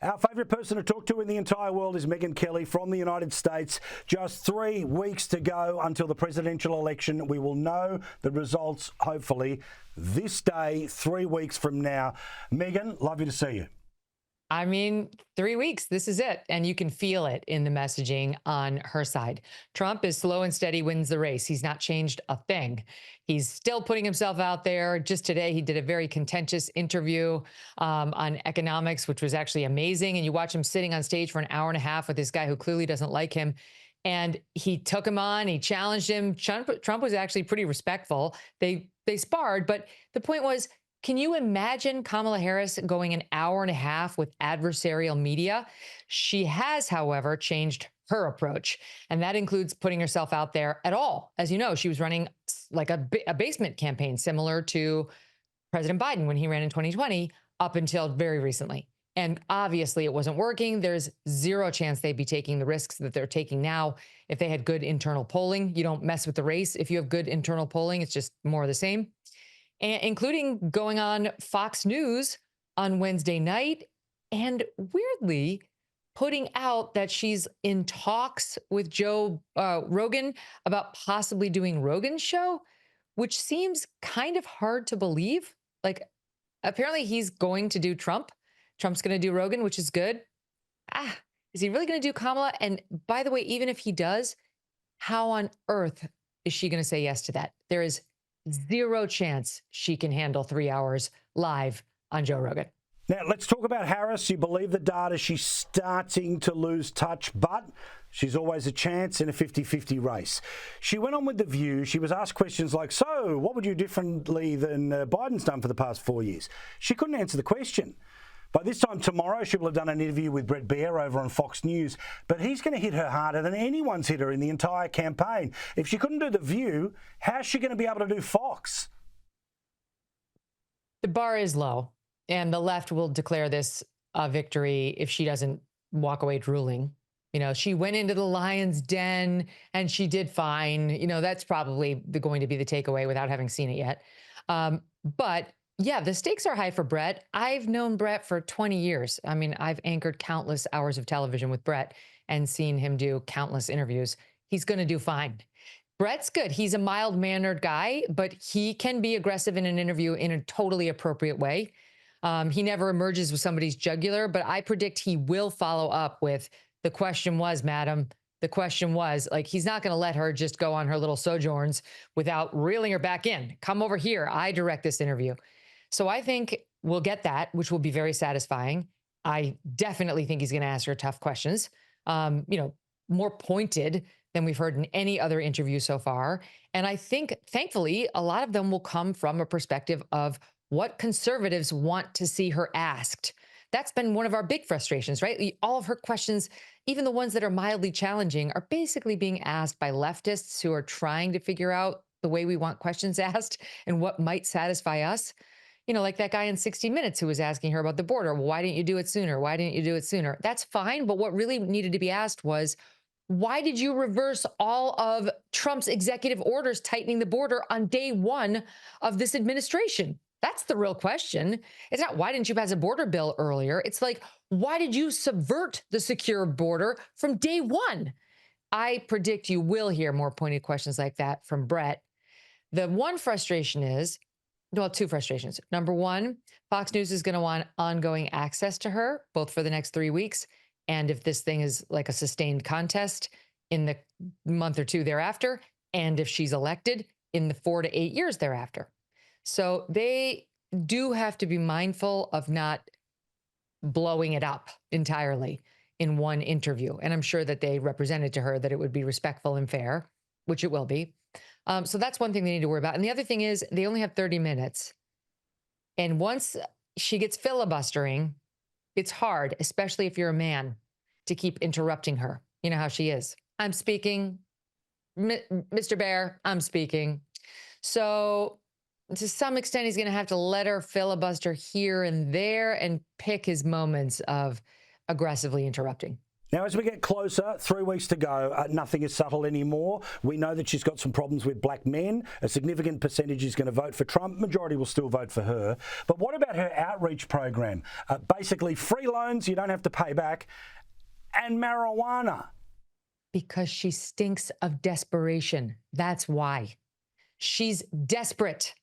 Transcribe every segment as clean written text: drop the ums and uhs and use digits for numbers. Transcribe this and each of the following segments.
Our favourite person to talk to in the entire world is Megyn Kelly from the United States. Just 3 weeks to go until the presidential election. We will know the results, hopefully, this day, 3 weeks from now. Megyn, lovely to see you. I mean, 3 weeks, this is it. And you can feel it in the messaging on her side. Trump is slow and steady, wins the race. He's not changed a thing. He's still putting himself out there. Just today, he did a very contentious interview on economics, which was actually amazing. And you watch him sitting on stage for an hour and a half with this guy who clearly doesn't like him. And he took him on, he challenged him. Trump was actually pretty respectful. They sparred, but the point was, can you imagine Kamala Harris going an hour and a half with adversarial media? She has, however, changed her approach, and that includes putting herself out there at all. As you know, she was running like a basement campaign, similar to President Biden when he ran in 2020, up until very recently. And obviously it wasn't working. There's zero chance they'd be taking the risks that they're taking now if they had good internal polling. You don't mess with the race if you have good internal polling. It's just more of the same, and including going on Fox News on Wednesday night and weirdly putting out that she's in talks with Joe Rogan about possibly doing Rogan's show, which seems kind of hard to believe. Like, apparently he's going to do Trump. Trump's going to do Rogan, which is good. Is he really going to do Kamala? And by the way, even if he does, how on earth is she going to say yes to that? There is zero chance she can handle 3 hours live on Joe Rogan. Now, let's talk about Harris. You believe the data, she's starting to lose touch, but she's always a chance in a 50-50 race. She went on with The View. She was asked questions like, so what would you do differently than Biden's done for the past 4 years? She couldn't answer the question. By this time tomorrow, she will have done an interview with Bret Baier over on Fox News, but he's going to hit her harder than anyone's hit her in the entire campaign. If she couldn't do The View, how's she going to be able to do Fox? The bar is low, and the left will declare this a victory if she doesn't walk away drooling. You know, she went into the lion's den and she did fine. You know, that's probably going to be the takeaway without having seen it yet. But yeah, the stakes are high for Bret. I've known Bret for 20 years. I mean, I've anchored countless hours of television with Bret and seen him do countless interviews. He's going to do fine. Bret's good. He's a mild-mannered guy, but he can be aggressive in an interview in a totally appropriate way. He never emerges with somebody's jugular, but I predict he will follow up with, the question was, madam, the question was, like, he's not going to let her just go on her little sojourns without reeling her back in. Come over here. I direct this interview. So I think we'll get that, which will be very satisfying. I definitely think he's going to ask her tough questions, more pointed than we've heard in any other interview so far. And I think, thankfully, a lot of them will come from a perspective of what conservatives want to see her asked. That's been one of our big frustrations, right? All of her questions, even the ones that are mildly challenging, are basically being asked by leftists who are trying to figure out the way we want questions asked and what might satisfy us. You know, like that guy in 60 Minutes who was asking her about the border. Well, why didn't you do it sooner? Why didn't you do it sooner? That's fine. But what really needed to be asked was, why did you reverse all of Trump's executive orders tightening the border on day one of this administration? That's the real question. It's not, why didn't you pass a border bill earlier? It's like, why did you subvert the secure border from day one? I predict you will hear more pointed questions like that from Bret. The one frustration is, well, two frustrations. Number one, Fox News is going to want ongoing access to her, both for the next 3 weeks, and if this thing is like a sustained contest, in the month or two thereafter, and if she's elected, in the 4 to 8 years thereafter. So they do have to be mindful of not blowing it up entirely in one interview. And I'm sure that they represented to her that it would be respectful and fair, which it will be. So that's one thing they need to worry about. And the other thing is, they only have 30 minutes. And once she gets filibustering, it's hard, especially if you're a man, to keep interrupting her. You know how she is. I'm speaking. Mr. Bear, I'm speaking. So to some extent, he's going to have to let her filibuster here and there and pick his moments of aggressively interrupting. Now, as we get closer, 3 weeks to go, nothing is subtle anymore. We know that she's got some problems with black men. A significant percentage is going to vote for Trump. Majority will still vote for her. But what about her outreach program? Basically, free loans you don't have to pay back, and marijuana. Because she stinks of desperation. That's why. She's desperate.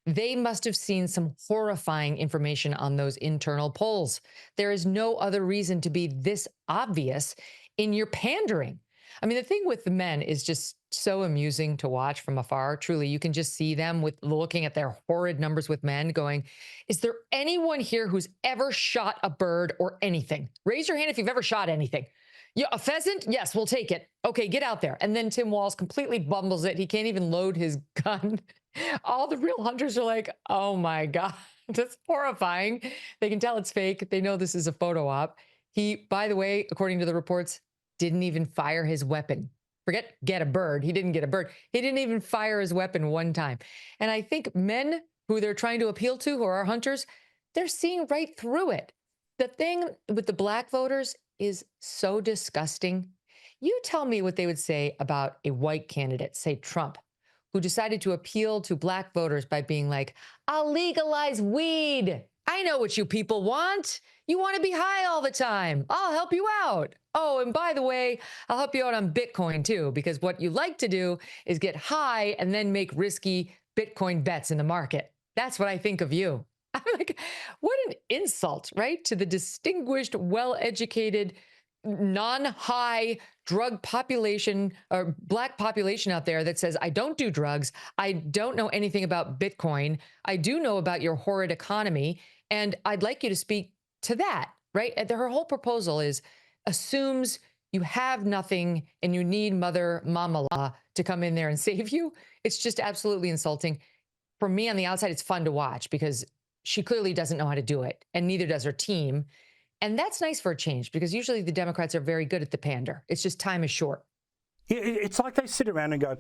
They must have seen some horrifying information on those internal polls. There is no other reason to be this obvious in your pandering. I mean, the thing with the men is just so amusing to watch from afar. Truly, you can just see them with looking at their horrid numbers with men going, is there anyone here who's ever shot a bird or anything? Raise your hand if you've ever shot anything. Yeah, a pheasant? Yes, we'll take it. Okay, get out there. And then Tim Walz completely bumbles it. He can't even load his gun. All the real hunters are like, oh my God, that's horrifying. They can tell it's fake. They know this is a photo op. He, by the way, according to the reports, didn't even fire his weapon. Forget get a bird. He didn't get a bird. He didn't even fire his weapon one time. And I think men who they're trying to appeal to, who are hunters, they're seeing right through it. The thing with the black voters is so disgusting. You tell me what they would say about a white candidate, say Trump, who decided to appeal to black voters by being like, I'll legalize weed. I know what you people want. You want to be high all the time. I'll help you out. Oh, and by the way, I'll help you out on Bitcoin too, because what you like to do is get high and then make risky Bitcoin bets in the market. That's what I think of you. I'm like, what an insult, right? To the distinguished, well-educated, non-high drug population or black population out there that says, I don't do drugs. I don't know anything about Bitcoin. I do know about your horrid economy. And I'd like you to speak to that, right? And her whole proposal assumes you have nothing and you need Mother Mama Law to come in there and save you. It's just absolutely insulting. For me on the outside, it's fun to watch because she clearly doesn't know how to do it, and neither does her team. And that's nice for a change because usually the Democrats are very good at the pander. It's just time is short. Yeah, it's like they sit around and go,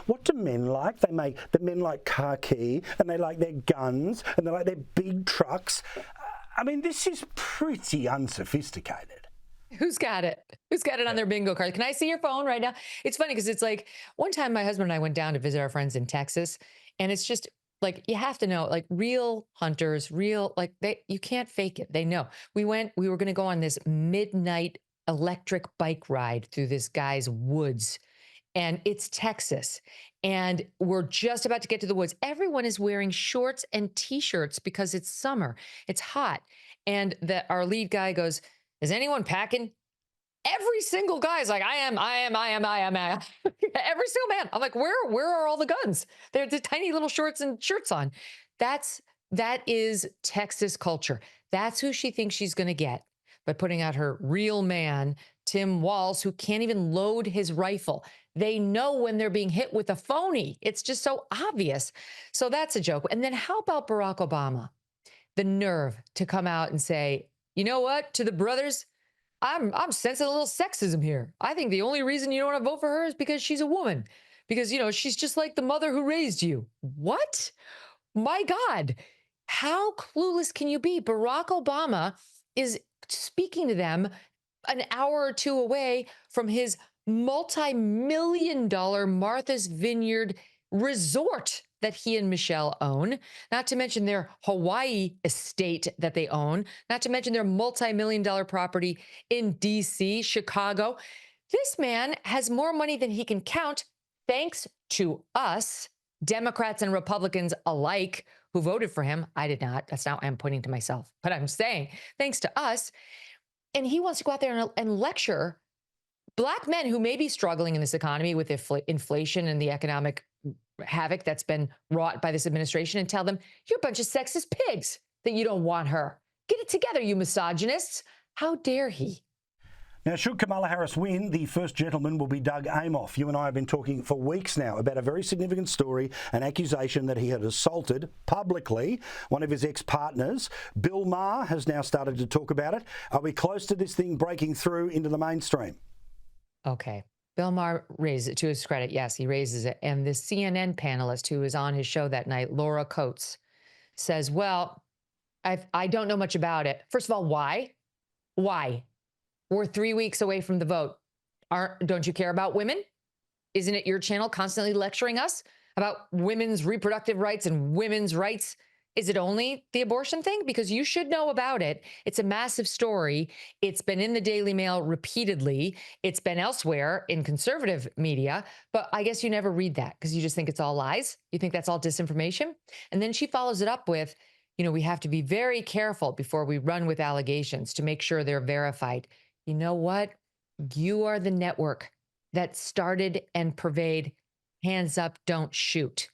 what do men like? The men like khaki, and they like their guns, and they like their big trucks. I mean, this is pretty unsophisticated. Who's got it? Who's got it on their bingo card? Can I see your phone right now? It's funny because it's like one time my husband and I went down to visit our friends in Texas, and it's just like, you have to know, like real hunters, you can't fake it. They know. We were going to go on this midnight electric bike ride through this guy's woods, and it's Texas. And we're just about to get to the woods. Everyone is wearing shorts and t-shirts because it's summer. It's hot. And our lead guy goes, is anyone packing? Every single guy is like, I am. Every single man. I'm like, where are all the guns? They're the tiny little shorts and shirts on. That is Texas culture. That's who she thinks she's going to get by putting out her real man, Tim Walz, who can't even load his rifle. They know when they're being hit with a phony. It's just so obvious. So that's a joke. And then how about Barack Obama? The nerve to come out and say, you know what, to the brothers, I'm sensing a little sexism here. I think the only reason you don't want to vote for her is because she's a woman. Because, she's just like the mother who raised you. What? My God. How clueless can you be? Barack Obama is speaking to them an hour or two away from his multi-million-dollar Martha's Vineyard resort that he and Michelle own, not to mention their Hawaii estate that they own, not to mention their multi-million-dollar property in DC, Chicago. This man has more money than he can count, thanks to us, Democrats and Republicans alike, who voted for him. I did not. That's not why I'm pointing to myself. But I'm saying, thanks to us. And he wants to go out there and lecture Black men who may be struggling in this economy with inflation and the economic havoc that's been wrought by this administration, and tell them, you're a bunch of sexist pigs that you don't want her. Get it together, you misogynists. How dare he? Now, should Kamala Harris win, the first gentleman will be Doug Amoff. You and I have been talking for weeks now about a very significant story, an accusation that he had assaulted publicly one of his ex-partners. Bill Maher has now started to talk about it. Are we close to this thing breaking through into the mainstream? Okay. Bill Maher raised it to his credit. Yes, he raises it. And the CNN panelist who was on his show that night, Laura Coates, says, well, I don't know much about it. First of all, why? Why? We're 3 weeks away from the vote. Don't you care about women? Isn't it your channel constantly lecturing us about women's reproductive rights and women's rights? Is it only the abortion thing? Because you should know about it. It's a massive story. It's been in the Daily Mail repeatedly. It's been elsewhere in conservative media, but I guess you never read that because you just think it's all lies. You think that's all disinformation. And then she follows it up with, we have to be very careful before we run with allegations to make sure they're verified. You know what? You are the network that started and purveyed hands up, don't shoot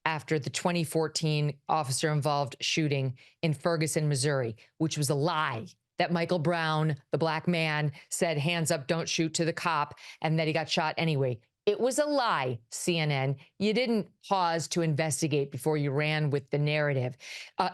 after the 2014 officer involved shooting in Ferguson, Missouri, which was a lie that Michael Brown, the black man, said hands up, don't shoot to the cop, and that he got shot anyway. It was a lie, CNN. You didn't pause to investigate before you ran with the narrative.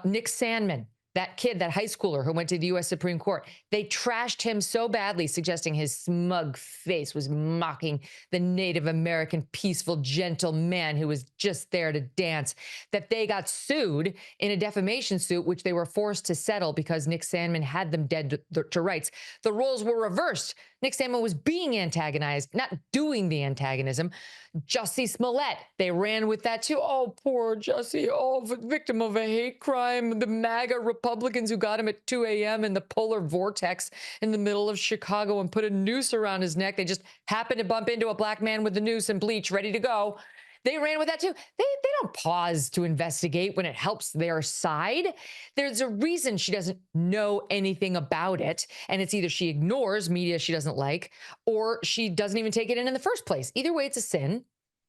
Nick Sandmann, that kid, that high schooler who went to the U.S. Supreme Court, they trashed him so badly, suggesting his smug face was mocking the Native American, peaceful, gentle man who was just there to dance, that they got sued in a defamation suit, which they were forced to settle because Nick Sandmann had them dead to rights. The roles were reversed. Nick Sandmann was being antagonized, not doing the antagonism. Jussie Smollett, they ran with that too. Oh, poor Jussie. Oh, victim of a hate crime. The MAGA Republicans who got him at 2 a.m. in the polar vortex in the middle of Chicago and put a noose around his neck. They just happened to bump into a black man with a noose and bleach ready to go. They ran with that too. They don't pause to investigate when it helps their side. There's a reason she doesn't know anything about it. And it's either she ignores media she doesn't like, or she doesn't even take it in the first place. Either way, it's a sin.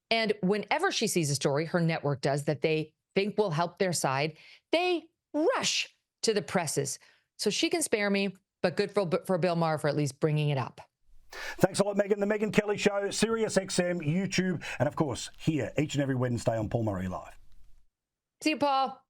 And whenever she sees a story, her network does, that they think will help their side, they rush to the presses. So she can spare me, but good for Bill Maher for at least bringing it up. Thanks a lot, Megyn. The Megyn Kelly Show, Sirius XM, YouTube, and of course, here each and every Wednesday on Paul Murray Live. See you, Paul.